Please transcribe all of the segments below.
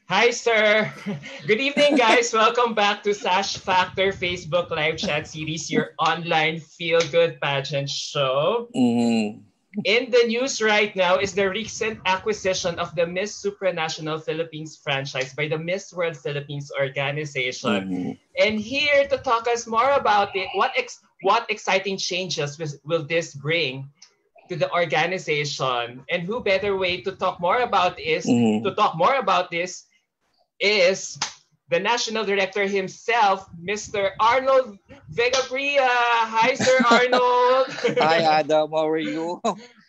Hi, sir. Good evening, guys. Welcome back to Sash Factor Facebook live chat series, your online feel-good pageant show. Mm-hmm. In the news right now is the recent acquisition of the Miss Supranational Philippines franchise by the Miss World Philippines organization. Mm-hmm. And here to talk us more about it, what exciting changes will this bring to the organization? And who better way to talk more about Mm-hmm. is the national director himself, Mr. Arnold Vegafria. Hi, Sir Arnold. Hi, Adam. How are you?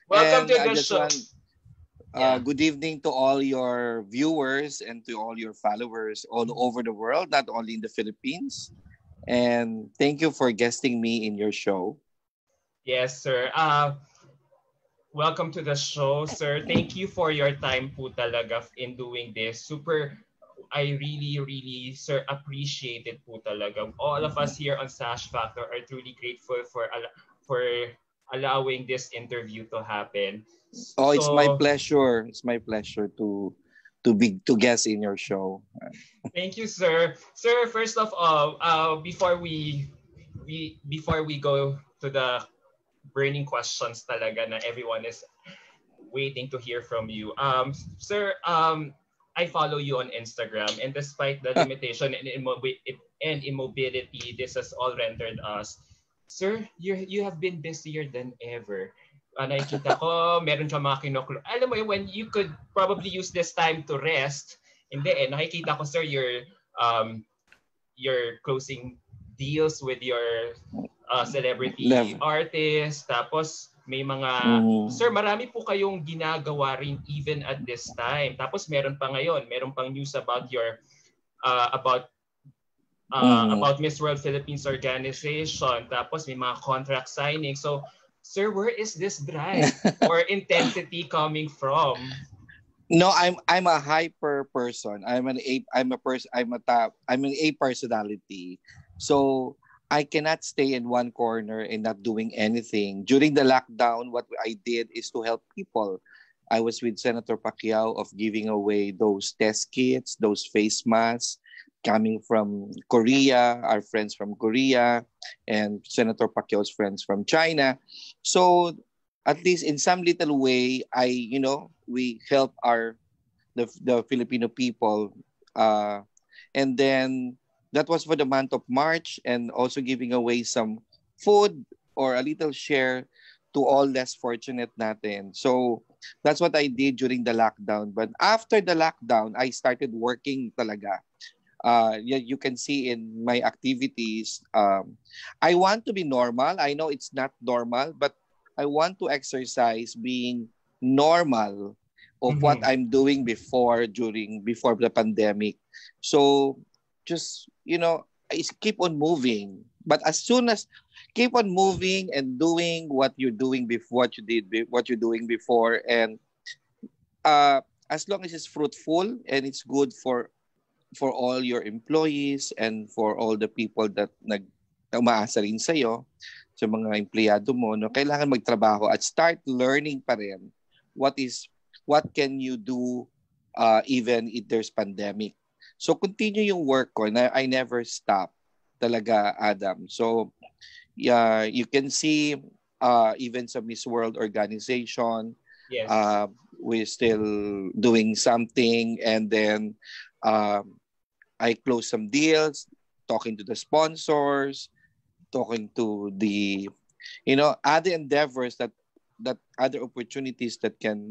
Welcome And to I the just show. want Yeah. good evening to all your viewers and to all your followers all over the world, not only in the Philippines. And thank you for guesting me in your show. Yes, sir. Welcome to the show, sir. Thank you for your time po talaga in doing this. I really, sir, appreciate it po talaga. All of us here on Sash Factor are truly grateful for allowing this interview to happen. Oh, it's my So, pleasure. It's my pleasure to guest in your show. thank you, sir. Sir, first of all, before we go to the burning questions talaga na everyone is waiting to hear from you. Sir, I follow you on Instagram, and despite the limitation and immobility this has all rendered us, sir, you have been busier than ever. Nakikita ko, meron ka mga alam mo yun, when you could probably use this time to rest, hindi nakikita ko, sir, um, you're closing deals with your celebrity Never. artists. Tapos may mga, Mm-hmm. sir, marami po kayong ginagawa rin even at this time. Tapos meron pa ngayon, meron pang news about your, uh, about Mm-hmm. about Miss World Philippines organization. Tapos may mga contract signing. So, sir, where is this drive or intensity coming from? No, I'm a hyper person. I'm an A personality. So I cannot stay in one corner and not doing anything. During the lockdown, what I did is to help people. I was with Senator Pacquiao of giving away those test kits, those face masks coming from Korea, our friends from Korea, and Senator Pacquiao's friends from China. So at least in some little way, we help the Filipino people, uh, and then that was for the month of March, and also giving away some food or a little share to all less fortunate natin. So that's what I did during the lockdown. But after the lockdown, I started working talaga. You can see in my activities. I want to be normal. I know it's not normal, but I want to exercise being normal of what Mm-hmm. I'm doing before the pandemic. So just is keep on moving. But as soon as keep on moving and doing what you're doing before, what you're doing before, and as long as it's fruitful and it's good for all your employees and for all the people that umaasa rin sa'yo, sa mga empleyado mo, no, kailangan magtrabaho at start learning pa rin what can you do even if there's pandemic. So continue yung work ko na I never stop talaga, Adam. So yeah, you can see even sa Miss World organization, Yes. uh, we're still doing something, and then I close some deals, talking to the sponsors, talking to the other endeavors that other opportunities that can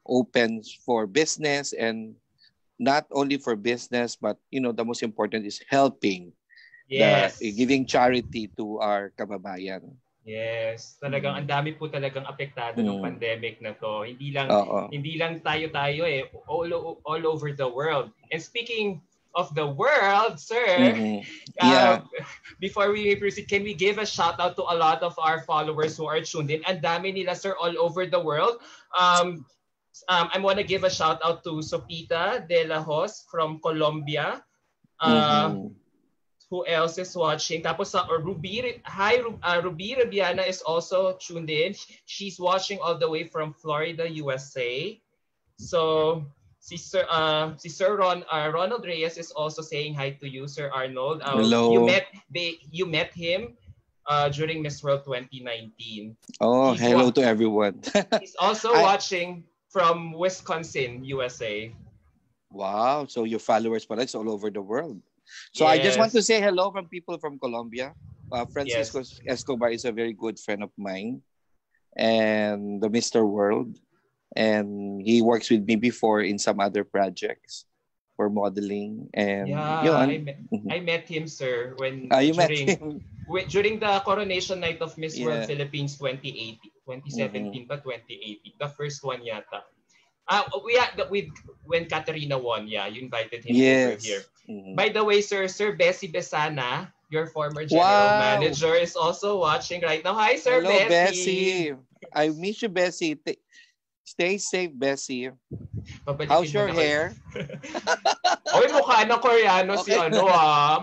open for business, and not only for business, but the most important is helping the Yes. giving charity to our kababayan. Yes, talagang Mm. ang dami po talagang apektado ng Mm. pandemic na to. Oo. Hindi lang tayo-tayo all over the world. And speaking of the world, sir, Mm-hmm. uh, Yeah. before we proceed, can we give a shout out to a lot of our followers who are tuned in? Ang dami nila, sir, all over the world. I want to give a shout out to Sopita de la Hoz from Colombia. Uh, Mm-hmm. who else is watching? Tapos sa Ruby Rabiana is also tuned in. She's watching all the way from Florida, USA. So Si Sir Ronald Reyes is also saying hi to you, Sir Arnold. Hello. You met him during Miss World 2019. Oh, He's hello wa- to everyone. he's also I watching from Wisconsin, USA. Wow, so your followers pala it's all over the world. So I just want to Yes. say hello from people from Colombia. Yes. Francisco Escobar is a very good friend of mine and the Mr. World. And he works with me before in some other projects for modeling and Yeah, yun. Mhm. I met him, sir, You met him. during the coronation night of Miss World Yeah. Philippines 2018, Mm-hmm. 2017 ba 2018, the first one yata. We had with when Katarina won, yeah, you invited him over here. Yes. Mm-hmm. By the way, Sir Bessie Besana, your former general Wow. manager, is also watching right now. Hi, Sir Hello, Bessie. Bessie. I miss you, Bessie. Stay safe, Bessie. How's Pabalikin mo your na kayo. hair? Oy, mukha ng Koreano si Okay.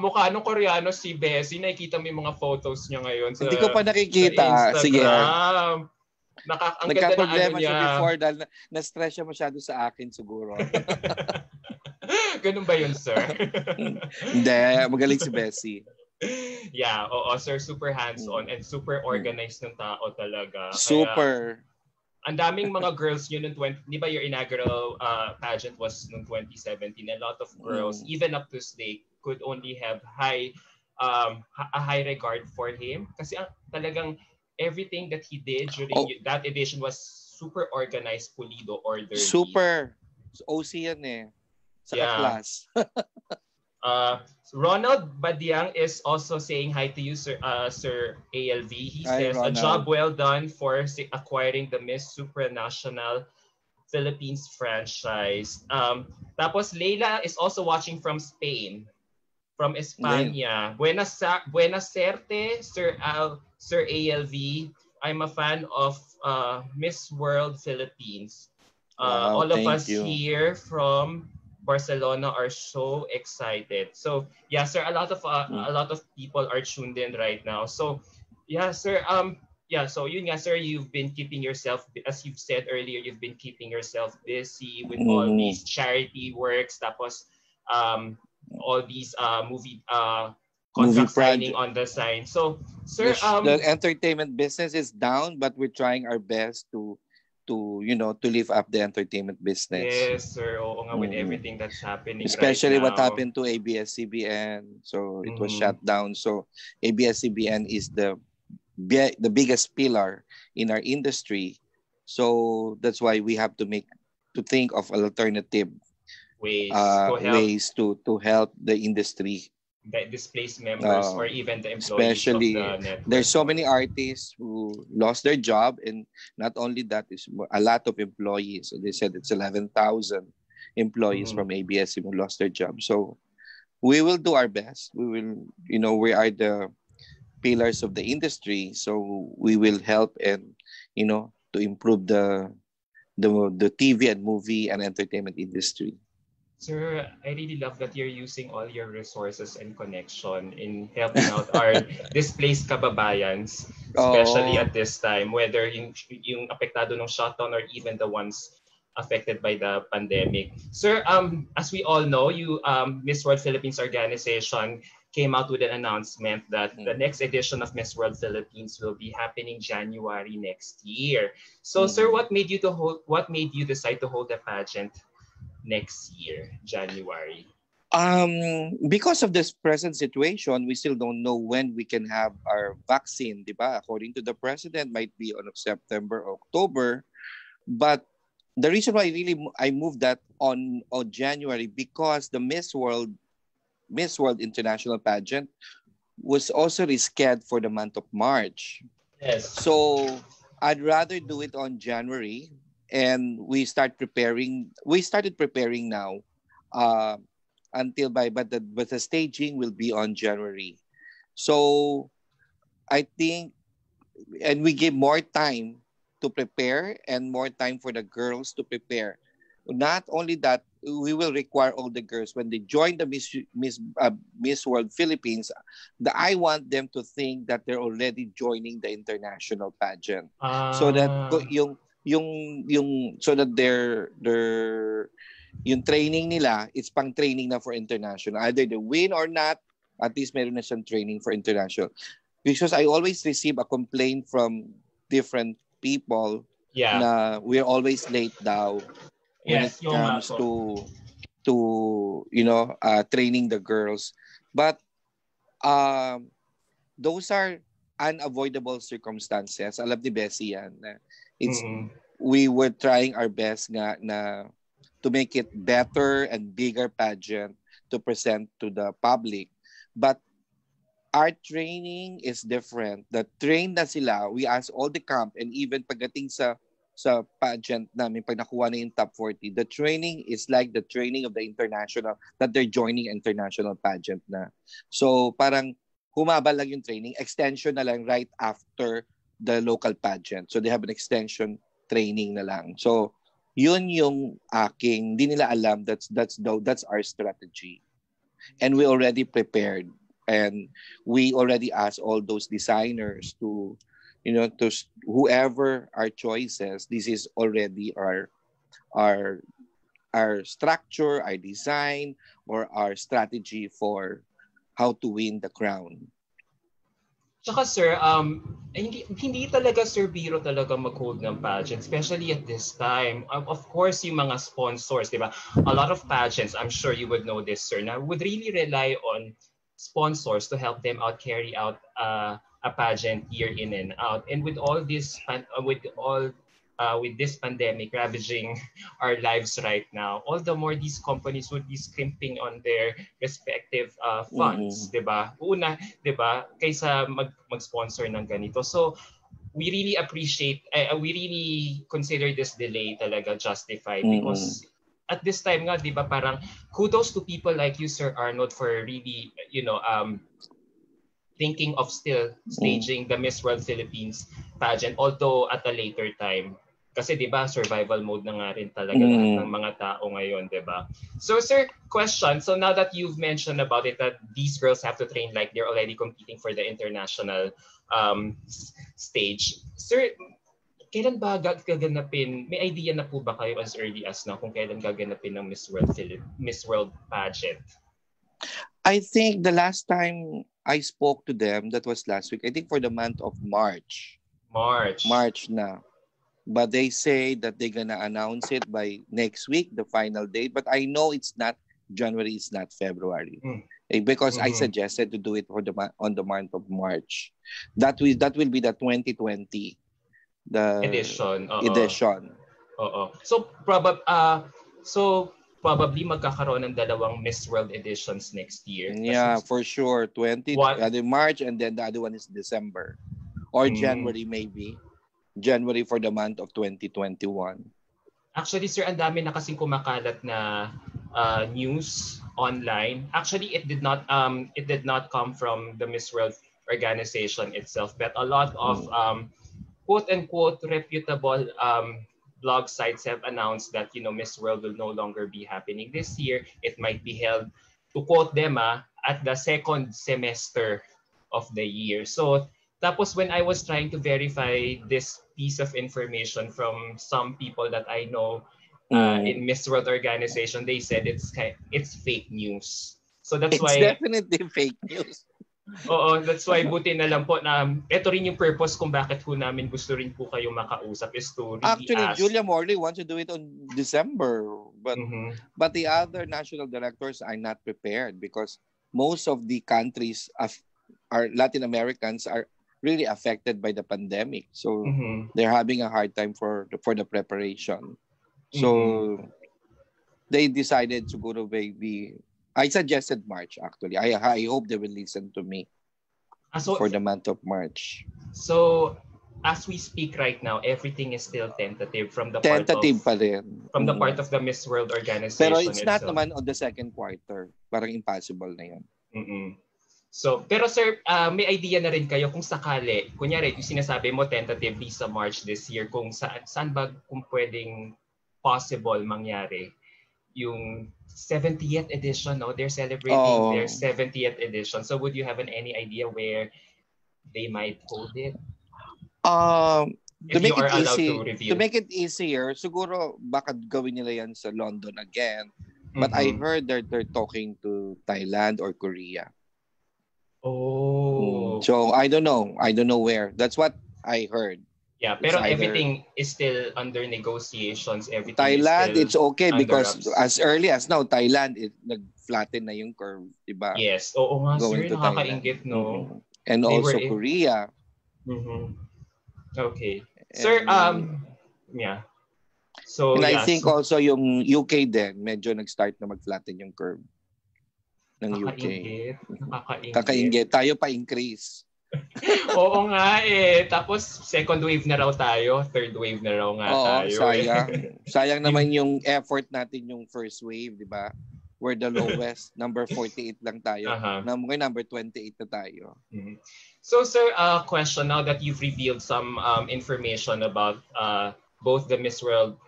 mukha ng Koreano si Bessie. Nakikita mo yung mga photos niya ngayon Hindi ko pa sa nakikita. Sige. Instagram. Ang ganda ng ano Nagka-problema siya niya. before dahil na-stress siya masyado sa akin siguro. Ganun ba yun, sir? Hindi, magaling si Bessie. Yeah, oo, sir, super hands-on and super organized ng tao talaga. Kaya Super. ang daming mga girls yun noong 20, di ba your inaugural pageant was noong 2017. A lot of girls, even up to this day, could only have a high regard for him kasi talagang everything that he did during that edition was super organized, pulido, orderly. Super. OC yan eh. Saka class. Ronald Badiang is also saying hi to you, Sir ALV. He Hi, says, a Ronald. job well done for acquiring the Miss Supranational Philippines franchise. Tapos Leila is also watching from Spain, from España. Buena suerte, Sir ALV. I'm a fan of Miss World Philippines. Wow, all of us you. here from Barcelona are so excited. So yeah, sir, a lot of people are tuned in right now. So yeah, sir. So yun nga, sir, you've been keeping yourself, as you've said earlier, you've been keeping yourself busy with all these charity works, tapos all these movie contract signing on the sign. So, sir, the entertainment business is down, but we're trying our best to lift up the entertainment business. Yes, sir. Oo nga, with everything that's happening especially right now. what happened to ABS-CBN. So it was shut down. So ABS-CBN is the biggest pillar in our industry. So that's why we have to think of alternative ways to help the industry. The displaced members or even the employees especially of the network. There's so many artists who lost their job, and not only that, is a lot of employees. So they said it's 11,000 employees from ABS who lost their job. So we will do our best. We will, we are the pillars of the industry, so we will help and to improve the TV and movie and entertainment industry. Sir, I really love that you're using all your resources and connection in helping out our displaced kababayans, especially at this time, whether yung apektado ng shutdown or even the ones affected by the pandemic. Sir, as we all know, Miss World Philippines organization came out with an announcement that the next edition of Miss World Philippines will be happening January next year. So, sir, what made you decide to hold the pageant next year, January? Because of this present situation, we still don't know when we can have our vaccine, diba? According to the president, might be on September or October. But the reason why I moved that on January, because the Miss World International Pageant was also rescheduled for the month of March. Yes. So I'd rather do it on January. And we started preparing now but the staging will be on January. So I think, and we give more time to prepare and more time for the girls to prepare. Not only that, we will require all the girls when they join the Miss World Philippines, I want them to think that they're already joining the international pageant, so that so that yung training nila, it's pang training na for international. Either they win or not, at least meron na siyang training for international. Because I always receive a complaint from different people Yeah. na we're always late daw when it Yes, yung nga comes po. to training the girls. But those are unavoidable circumstances. Alam ni Bessie yan. It's we were trying our best nga na to make it better and bigger pageant to present to the public. But our training is different. The train na sila, we ask all the camp, and even pagdating sa pageant namin, pag nakuha na yung top 40, the training is like the training of the international, that they're joining international pageant na. So parang humaba lang yung training, extension na lang right after the local pageant. So they have an extension training na lang. So yun yung aking, di nila alam, that's our strategy. And we already prepared. And we already asked all those designers to whoever our choices, this is already our structure, our design, or our strategy for how to win the crown. Tsaka sir, hindi talaga sir biro talaga mag-hold ng pageant, especially at this time. Of course, yung mga sponsors, di ba? A lot of pageants, I'm sure you would know this, sir, na would really rely on sponsors to help them out carry out a pageant year in and out. And with all this, with this pandemic ravaging our lives right now, all the more these companies would be scrimping on their respective funds, diba? Una, diba, kaysa mag-sponsor ng ganito. So we really appreciate, we really consider this delay talaga justified because at this time nga, di ba, parang kudos to people like you, Sir Arnold, for really, thinking of still staging the Miss World Philippines pageant, although at a later time. Kasi di ba, survival mode na nga rin talaga lahat ng mga tao ngayon, di ba? So, sir, question. So now that you've mentioned about it, that these girls have to train like they're already competing for the international stage. Sir, kailan ba gaganapin? May idea na po ba kayo as early as now kung kailan gaganapin ng Miss World pageant? I think the last time I spoke to them, that was last week. I think for the month of March. March na. But they say that they're gonna announce it by next week, the final date. But I know it's not January, it's not February, because I suggested to do it on the month of March. That will be the 2020. The edition. So probably magkakaroon ng dalawang Miss World editions next year. Yeah, for sure. March, and then the other one is December or January, maybe. January for the month of 2021. Actually, sir, ang dami na kasing kumakalat na news online. Actually, it did not come from the Miss World organization itself, but a lot of quote-unquote reputable blog sites have announced that Miss World will no longer be happening this year. It might be held, to quote them, at the second semester of the year. So tapos when I was trying to verify this piece of information from some people that I know in Miss World organization, they said it's fake news. So that's why it's definitely fake news. Oo, that's why buti na lang po na ito rin yung purpose kung bakit po namin gusto rin po kayong makausap is to really actually ask. Julia Morley wants to do it on December, but the other national directors are not prepared because most of the countries are Latin Americans are really affected by the pandemic, so they're having a hard time for the preparation. So they decided to go to I suggested March, actually. I hope they will listen to me for the month of March. So as we speak right now, everything is still tentative from the part of the Miss World organization. Pero it's not naman on the second quarter. Parang impossible na yun. So, pero sir, may idea na rin kayo kung sakali, kunyari, yung sinasabi mo tentatively sa March this year, kung saan ba kung pwedeng possible mangyari yung 70th edition, no? They're celebrating their 70th edition. So would you have any idea where they might hold it? To if you make are it allowed to easy, to reveal. make it easier, siguro baka gawin nila yan sa London again. But I Mm-hmm. heard that they're talking to Thailand or Korea. Oh. So I don't know. I don't know where. That's what I heard. Yeah, It's pero either everything is still under negotiations. Everything is Thailand, still it's okay under because wraps. as early as now, Thailand, nag-flatten na yung curve, diba? Yes. Oo nga, Going sir. to Thailand. Nakakaingit, no? And They were also in... Korea. Mm-hmm. Okay. Sir, And yeah. So, and I yes. think also yung UK din, medyo nag-start na mag-flatten yung curve ng UK. Nakakaingit. Nakakaingit. Kakaingit. Tayo pa increase. Oo nga eh. Tapos, second wave na raw tayo. Third wave na raw nga Oo, tayo eh. sayang. Sayang naman yung effort natin yung first wave, di ba? We're the lowest. Number 48 lang tayo. Uh-huh. Number 28 na tayo. Mm-hmm. So, sir, question now that you've revealed some information about both the Miss World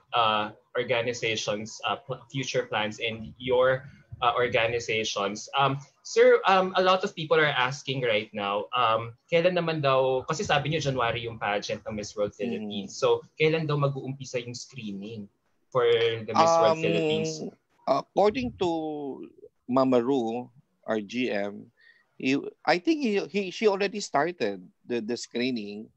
organizations, future plans, and your organizations. Sir, a lot of people are asking right now, kailan naman daw, kasi sabi niyo January yung pageant ng Miss World Philippines. So, kailan daw mag-uumpisa yung screening for the Miss World Philippines? According to Mama Ru, our GM, I think she already started the screening.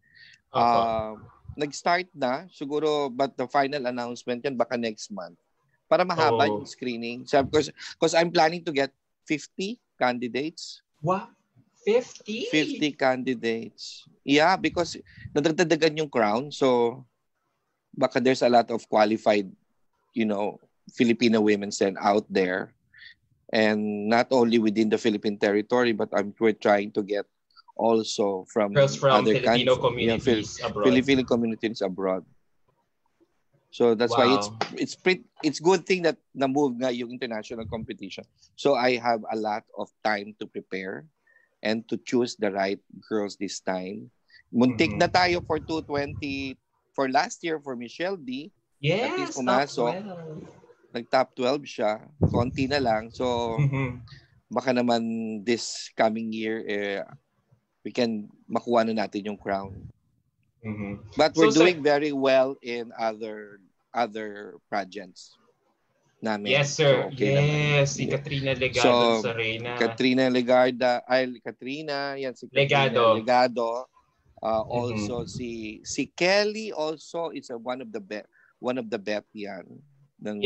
Nag-start na siguro, but the final announcement yan baka next month. Para mahaba yung screening. Because I'm planning to get 50 candidates. What? 50? 50 candidates. Yeah, because nadagdagan yung crown. So baka there's a lot of qualified, Filipino women sent out there. And not only within the Philippine territory, but we're trying to get also from girls from other Filipino countries, communities abroad. Filipino communities abroad. So that's why it's good thing that na-move nga yung international competition. So I have a lot of time to prepare and to choose the right girls this time. Muntik na tayo for 220 for last year for Michelle D. Yes, at least pumasok. Nag-top 12 siya. Konti na lang. So, baka naman this coming year, we can makuha na natin yung crown. But we're doing very well in other pageants namin. Yes, sir. So, okay naman. Si Katrina Legado sa Reyna. Katrina, yan si Katrina Legado. Also si Kelly also is one of the bet yan. Ng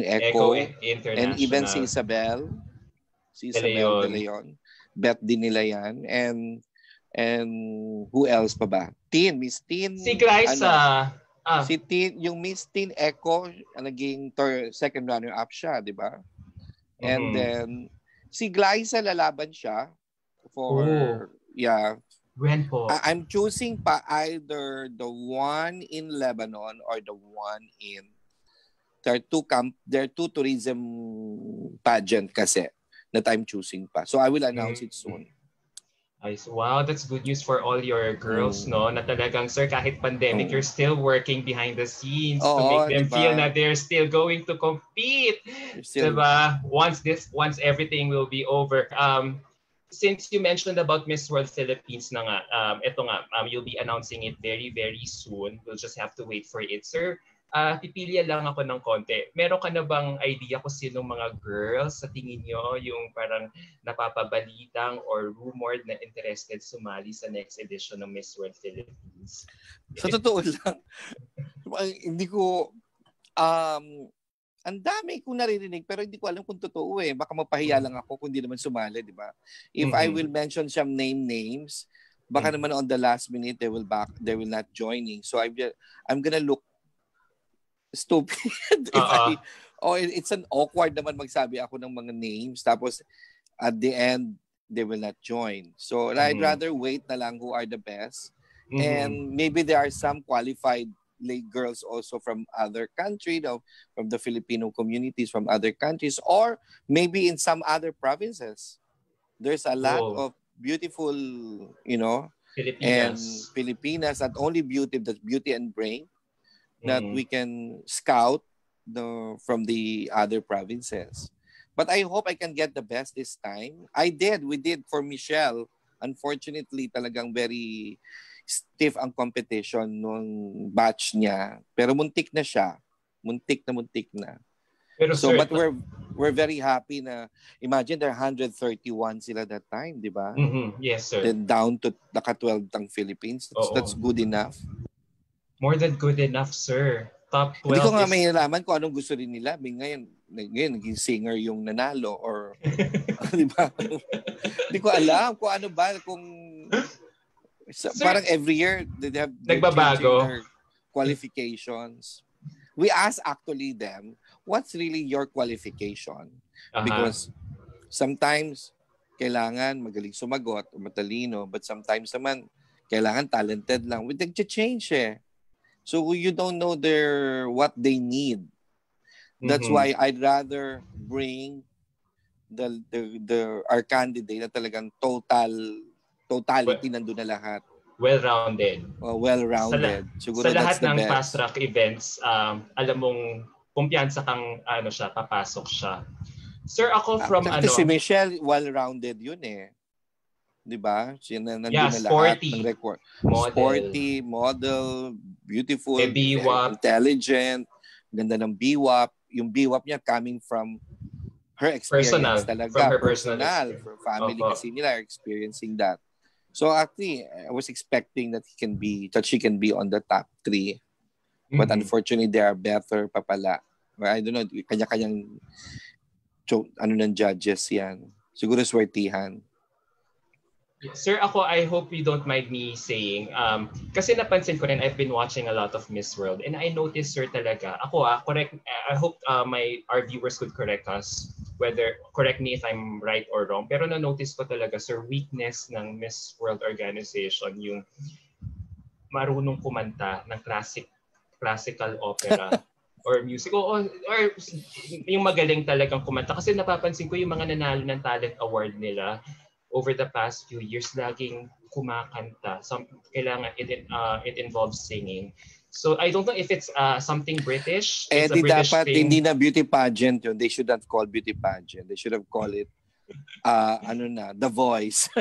Echo and even si Isabel De Leon bet din nila yan and who else pa ba? Miss Teen si Glyza si Teen, yung Miss Teen Echo naging second runner up siya, di ba? And then si Glyza lalaban siya for when po? I'm choosing pa either the one in Lebanon or the one in there are two tourism pageant kasi that I'm choosing pa. So I will announce it soon. Wow, that's good news for all your girls, no? Na talagang, sir, kahit pandemic, you're still working behind the scenes to make them feel na they're still going to compete. Diba? Once everything will be over. Since you mentioned about Miss World Philippines na nga, you'll be announcing it very, very soon. We'll just have to wait for it, sir. Pipilya lang ako ng konti. Meron ka na bang idea kung sinong mga girls sa tingin nyo yung parang napapabalitang or rumored na interested sumali sa next edition ng Miss World Philippines? Sa totoo lang, hindi ko, ang dami kong naririnig pero hindi ko alam kung totoo eh. Baka mapahiya lang ako kung di naman sumali, di ba? If I will mention some names, baka naman on the last minute they will not joining. So I'm gonna look stupid it's an awkward naman magsabi ako ng mga names tapos at the end they will not join. So I'd rather wait na lang who are the best and maybe there are some qualified girls also from other country, from the Filipino communities from other countries or maybe in some other provinces. There's a lot of beautiful, Filipinas, not only beauty, that's beauty and brain that we can scout from the other provinces. But I hope I can get the best this time. We did for Michelle. Unfortunately, talagang stiff ang competition nung batch niya. Pero muntik na siya. Muntik na. Pero So, sir, but we're very happy na, imagine there are 131 sila that time, di ba? Yes, sir. Then down to naka-12 ang Philippines. That's good enough. More than good enough, sir. Top 12 Hindi ko nga may nalaman kung anong gusto rin nila. Ngayon naging singer yung nanalo or di ba? Hindi ko alam kung ano ba, kung sir, parang every year they're nagbabago their qualifications. We ask actually them, what's really your qualification? Because sometimes kailangan magaling sumagot o matalino, but sometimes naman kailangan talented lang. We nag-change eh. So you don't know what they need. That's why I'd rather bring our candidate na talagang totality nandun na lahat. Well-rounded. Well-rounded. Sa lahat ng fast track events, alam mong kumpiyansa kang papasok siya. Sir, ako from si Michelle, well-rounded yun eh. 'Di ba? Siya nandun na sporty. Lahat ng record. Model. Sporty, model, beautiful, intelligent, ganda ng BWAP. Yung BWAP niya coming from her experience talaga. From her personal. From family kasi nila experiencing that. So actually, I was expecting that she can be on the top 3. But unfortunately, they are better pa pala. I don't know, kanya-kanyang ng judges yan. Siguro swertihan. Sir, ako, I hope you don't mind me saying, kasi napansin ko rin, I've been watching a lot of Miss World, and I noticed, sir, talaga, ako, correct, I hope our viewers could correct us, correct me if I'm right or wrong, pero na-notice ko talaga, sir, weakness ng Miss World organization, yung marunong kumanta ng classical opera, or music, or yung magaling talagang kumanta. Kasi napapansin ko yung mga nanalo ng talent award nila, over the past few years, laging kumakanta. Kailangan it involves singing. So I don't know if it's something British. It's a British dapat thing. Hindi na beauty pageant yun. They should have called beauty pageant. They should have called it The Voice.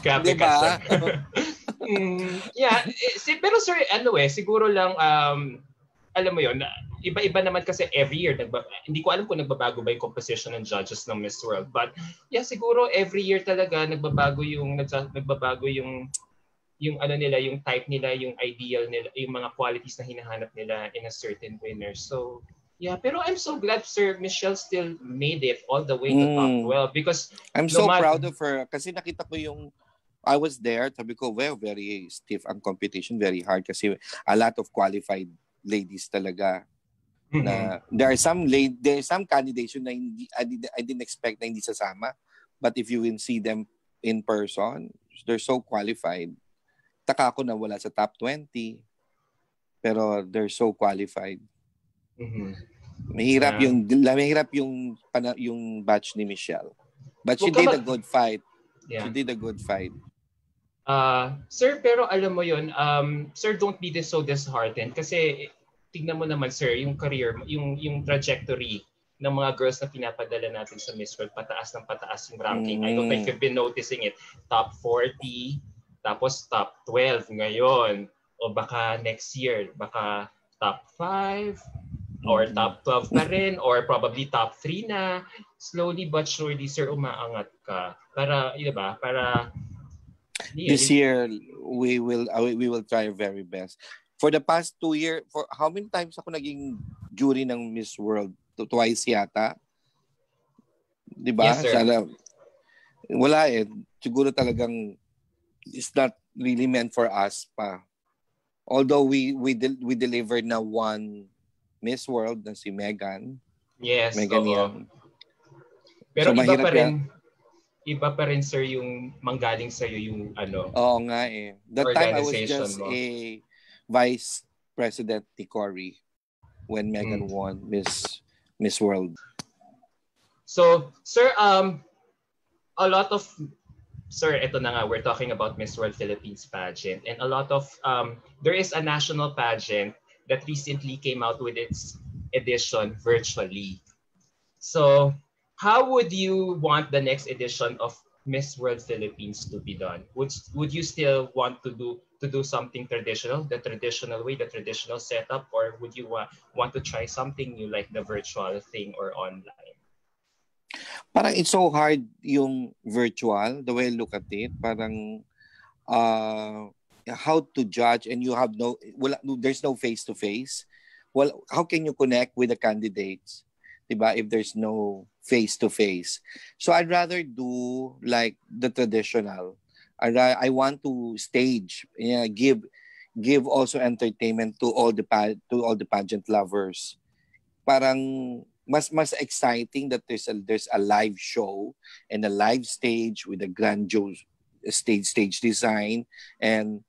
Grabe diba? ka, pero sir, siguro lang alam mo yun, iba-iba naman kasi every year. Hindi ko alam kung nagbabago ba yung composition ng judges ng Miss World. But siguro every year talaga nagbabago yung nila, yung type nila, yung ideal nila, yung mga qualities na hinahanap nila in a certain winner. So, pero I'm so glad, Sir Michelle still made it all the way to top 12 because I'm so proud of her kasi nakita ko I was there, sabi ko, very stiff ang competition, very hard kasi a lot of qualified ladies talaga. Na there are some candidates na I didn't expect na hindi sasama, but if you will see them in person, they're so qualified. Taka ako na wala sa top 20, pero they're so qualified. Mahirap yung batch ni Michelle, but she did a good fight. She did a good fight. Sir, pero alam mo yun, sir, don't be so disheartened kasi tignan mo naman, sir, yung career, yung trajectory ng mga girls na pinapadala natin sa Miss World, pataas ng pataas yung ranking. I don't know if you've been noticing it. Top 40, tapos top 12 ngayon. O baka next year, baka top 5, or top 12 pa rin, or probably top 3 na. Slowly but surely, sir, umaangat ka. Para, diba? Para this year we will try our very best. For the past 2 years, for how many times ako naging jury ng Miss World? Twice yata. 'Di ba? Yes, sir. Wala eh. Siguro talagang it's not really meant for us pa. Although we delivered na one Miss World na si Megan. Yes. Megan yan. Pero so, iba pa rin, sir, yung manggaling sa'yo yung Oo nga eh. That time I was just a vice president ni Cory when Megan won Miss World. So, sir, a lot of, sir, ito na nga, we're talking about Miss World Philippines pageant, and a lot of, there is a national pageant that recently came out with its edition virtually. So, how would you want the next edition of Miss World Philippines to be done, would you still want to do something traditional, the traditional way, the traditional setup, or would you want to try something new like the virtual thing or online? Parang it's so hard yung virtual, the way I look at it. Parang uh, how to judge and you have there's no face to face. Well, how can you connect with the candidates, diba, if there's no face to face? So I'd rather do like the traditional. I want to stage, yeah, give also entertainment to all the pageant lovers. Parang mas exciting that there's a live show and a live stage with a grandiose stage design, and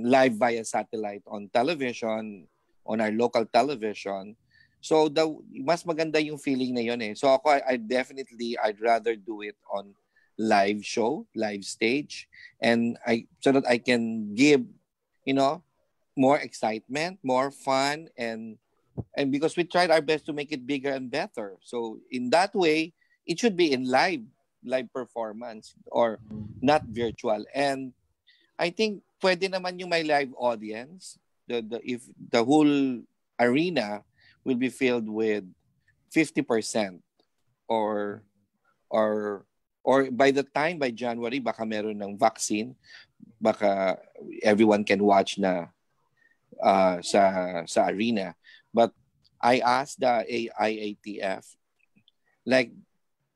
live via satellite on television, on our local television. So mas maganda yung feeling na yun eh. So ako, I'd rather do it on live show, live stage, and so that I can give, you know, more excitement, more fun, and because we tried our best to make it bigger and better. So in that way, it should be in live performance or not virtual. And I think pwede naman yung may live audience. If the whole arena will be filled with 50% or or by the time by January baka meron ng vaccine, baka everyone can watch na sa arena. But I asked the IATF, like,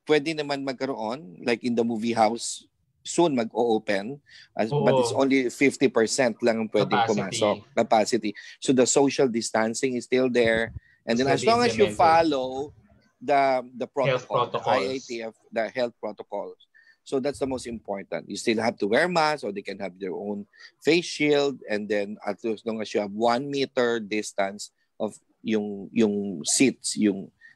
pwede naman magkaroon, like in the movie house, soon mag-o-open, but it's Oo, only 50% lang ang pwedeng pumasok, capacity capacity. So the social distancing is still there. And will then still as be long as you implemented. follow the Health protocol, the protocols. IATF, the health protocols. So that's the most important. You still have to wear masks, or they can have their own face shield, and then as long as you have 1 meter distance of yung seats,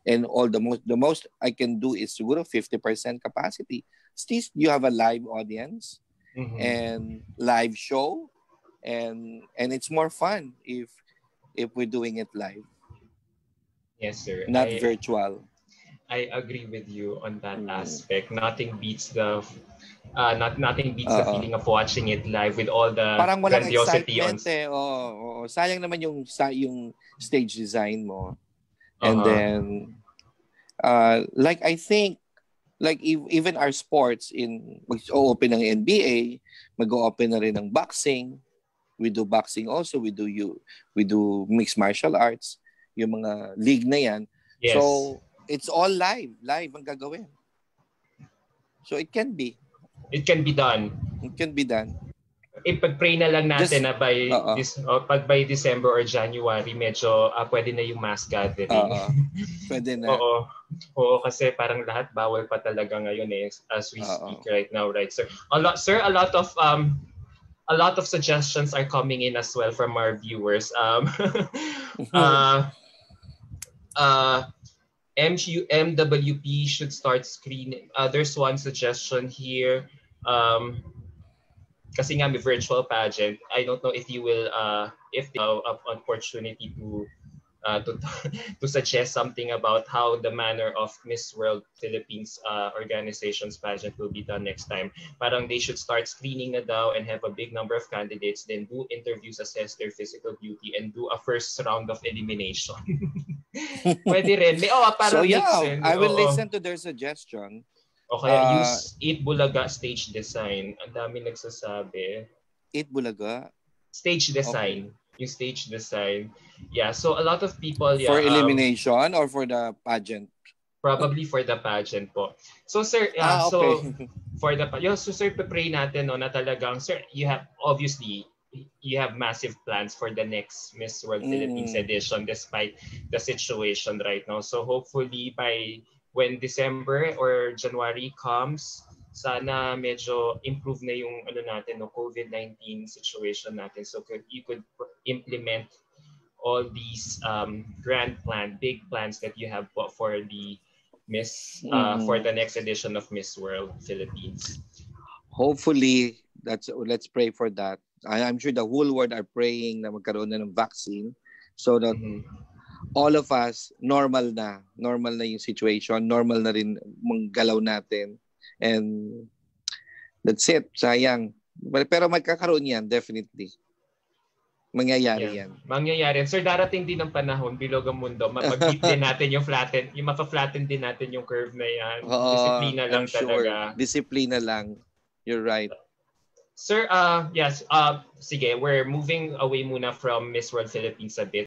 and all the most I can do is siguro 50% capacity. Still, you have a live audience Mhm. and live show, and it's more fun if we're doing it live, Yes, sir. not virtual. I agree with you on that Mm. aspect. Nothing beats the Oo. feeling of watching it live with all the Parang walang grandiosity excitement eh. Sayang naman yung stage design mo. And uh-huh. then like I think like even our sports, in mag-open ng NBA, mag-open na rin ng boxing. We do boxing also, we do mixed martial arts, yung mga league na yan. Yes. So it's all live ang gagawin. So it can be It can be done. done. Ipag-pray na lang natin Just na by oo. pag by December or January medyo pwede na yung mass gathering. Oo. Pwede na. Oo. Oo, kasi parang lahat bawal pa talaga ngayon eh as we speak Oo. right now, right? Sir, a lot of suggestions are coming in as well from our viewers. Uh, uh, MWP should start screening. There's one suggestion here. Kasi nga may virtual pageant. I don't know if you will, if they have opportunity to to suggest something about how the manner of Miss World Philippines organization's pageant will be done next time. Parang they should start screening na daw and have a big number of candidates, then do interviews, assess their physical beauty, and do a first round of elimination. Pwede rin. So Parang makes yeah, sense. I will Oo. listen to their suggestion. O kaya Uh, use 8 Bulaga stage design. Ang dami nagsasabi. Eat Bulaga. Stage Okay. design. Yung stage design. Yeah, so a lot of people, For yeah, elimination or for the pageant? probably for the pageant po. So sir, Okay. so for the so sir, pray natin no na talagang sir, you have obviously you have massive plans for the next Miss World Philippines Mm. edition despite the situation right now. So hopefully by when December or January comes, sana medyo improve na yung ano natin no COVID-19 situation natin, so you could implement all these big plans that you have for the for Mm. the next edition of Miss World Philippines. Hopefully, let's pray for that. I'm sure the whole world are praying na magkaroon na ng vaccine so that Mm-hmm. all of us normal na yung situation, normal na rin mga galaw natin. And that's it. Sayang. Pero magkakaroon yan, definitely. Mangyayari yan. Mangyayari. Sir, darating din ng panahon, bilog ang mundo, mag-beat din natin yung flatten, yung mapa-flatten din natin yung curve na yan. Disiplina lang talaga. Disiplina lang. You're right. Sir, yes, sige, we're moving away muna from Miss World Philippines a bit.